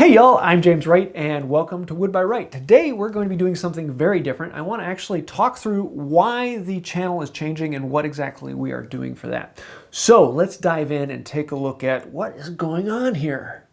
Hey y'all, I'm James Wright and welcome to Wood By Wright. Today we're going to be doing something very different. I want to actually talk through why the channel is changing and what exactly we are doing for that. So let's dive in and take a look at what is going on here.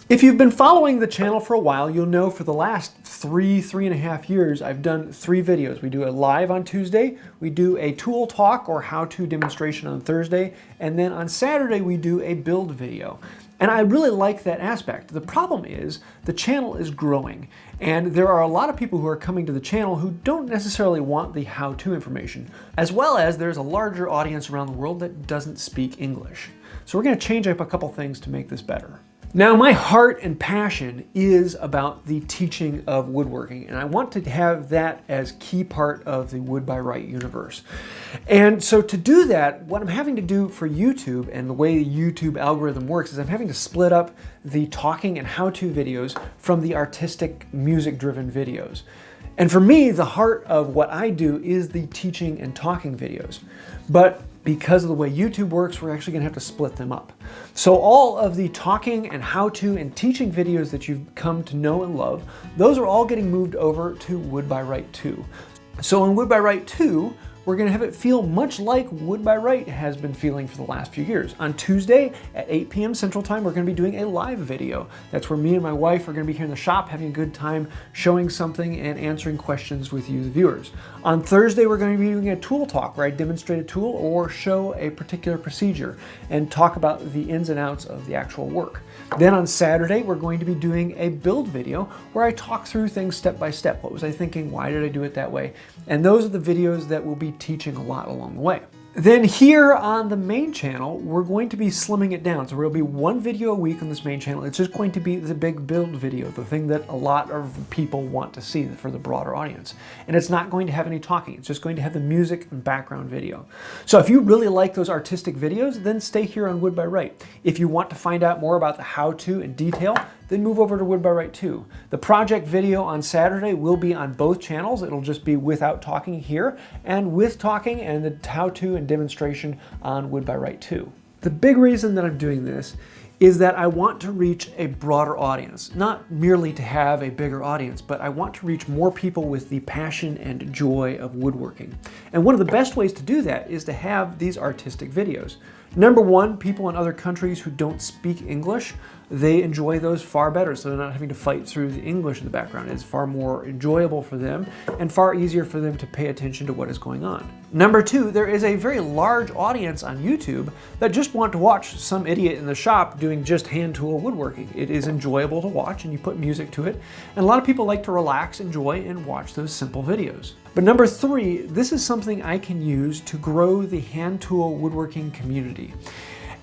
If you've been following the channel for a while, you'll know for the last three and a half years, I've done 3 videos. We do a live on Tuesday, we do a tool talk or how-to demonstration on Thursday, and then on Saturday we do a build video. And I really like that aspect. The problem is the channel is growing, and there are a lot of people who are coming to the channel who don't necessarily want the how-to information, as well as there's a larger audience around the world that doesn't speak English. So we're going to change up a couple things to make this better. Now, my heart and passion is about the teaching of woodworking, and I want to have that as key part of the Wood By Wright universe. And so to do that, what I'm having to do for YouTube and the way the YouTube algorithm works is I'm having to split up the talking and how-to videos from the artistic, music-driven videos. And for me, the heart of what I do is the teaching and talking videos. But because of the way YouTube works, we're actually gonna have to split them up. So all of the talking and how-to and teaching videos that you've come to know and love, those are all getting moved over to Wood By Wright 2. So in Wood By Wright 2, we're going to have it feel much like Wood By Wright has been feeling for the last few years. On Tuesday at 8 p.m. Central Time, we're going to be doing a live video. That's where me and my wife are going to be here in the shop having a good time showing something and answering questions with you, the viewers. On Thursday, we're going to be doing a tool talk where I demonstrate a tool or show a particular procedure and talk about the ins and outs of the actual work. Then on Saturday, we're going to be doing a build video where I talk through things step by step. What was I thinking? Why did I do it that way? And those are the videos that will be teaching a lot along the way. Then here on the main channel, we're going to be slimming it down. So there'll be 1 video a week on this main channel. It's just going to be the big build video, the thing that a lot of people want to see for the broader audience. And it's not going to have any talking. It's just going to have the music and background video. So if you really like those artistic videos, then stay here on Wood By Wright. If you want to find out more about the how-to and detail, then move over to Wood By Wright 2. The project video on Saturday will be on both channels. It'll just be without talking here and with talking and the how-to and demonstration on Wood By Wright 2. The big reason that I'm doing this is that I want to reach a broader audience, not merely to have a bigger audience, but I want to reach more people with the passion and joy of woodworking. And one of the best ways to do that is to have these artistic videos. Number one, people in other countries who don't speak English, they enjoy those far better, so they're not having to fight through the English in the background. It's far more enjoyable for them and far easier for them to pay attention to what is going on. Number two, there is a very large audience on YouTube that just want to watch some idiot in the shop doing just hand tool woodworking. It is enjoyable to watch and you put music to it, and a lot of people like to relax, enjoy, and watch those simple videos. But number three, this is something I can use to grow the hand tool woodworking community.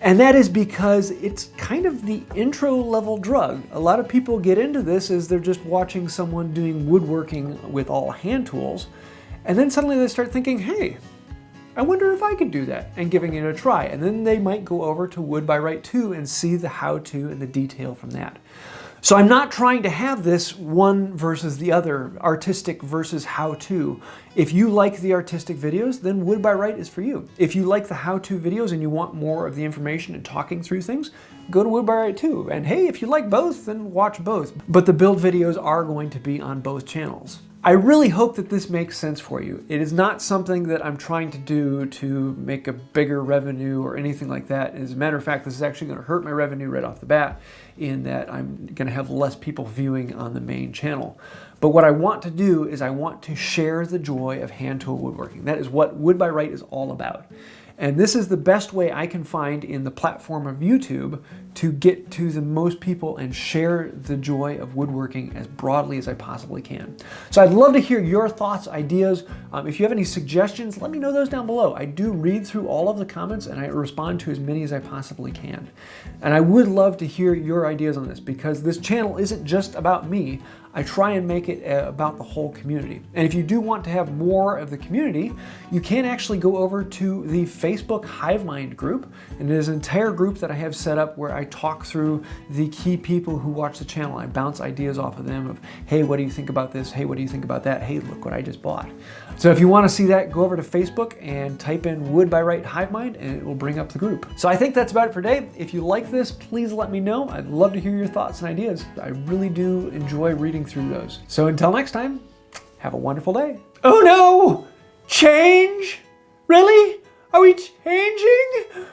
And that is because it's kind of the intro level drug. A lot of people get into this as they're just watching someone doing woodworking with all hand tools. And then suddenly they start thinking, hey, I wonder if I could do that, and giving it a try. And then they might go over to Wood By Wright 2 and see the how-to and the detail from that. So I'm not trying to have this one versus the other, artistic versus how-to. If you like the artistic videos, then Wood By Wright is for you. If you like the how-to videos and you want more of the information and talking through things, go to Wood By Wright 2. And hey, if you like both, then watch both. But the build videos are going to be on both channels. I really hope that this makes sense for you. It is not something that I'm trying to do to make a bigger revenue or anything like that. As a matter of fact, this is actually going to hurt my revenue right off the bat in that I'm going to have less people viewing on the main channel. But what I want to do is I want to share the joy of hand tool woodworking. That is what Wood By Wright is all about. And this is the best way I can find in the platform of YouTube to get to the most people and share the joy of woodworking as broadly as I possibly can. So I'd love to hear your thoughts, ideas. If you have any suggestions, let me know those down below. I do read through all of the comments and I respond to as many as I possibly can. And I would love to hear your ideas on this because this channel isn't just about me. I try and make it about the whole community. And if you do want to have more of the community, you can actually go over to the Facebook Facebook Hive Mind group, and it is an entire group that I have set up where I talk through the key people who watch the channel. I bounce ideas off of them of, hey, what do you think about this? Hey, what do you think about that? Hey, look what I just bought. So if you want to see that, go over to Facebook and type in Wood By Wright Hive Mind, and it will bring up the group. So I think that's about it for today. If you like this, please let me know. I'd love to hear your thoughts and ideas. I really do enjoy reading through those. So until next time, have a wonderful day. Oh no! Change? Really? Are we changing?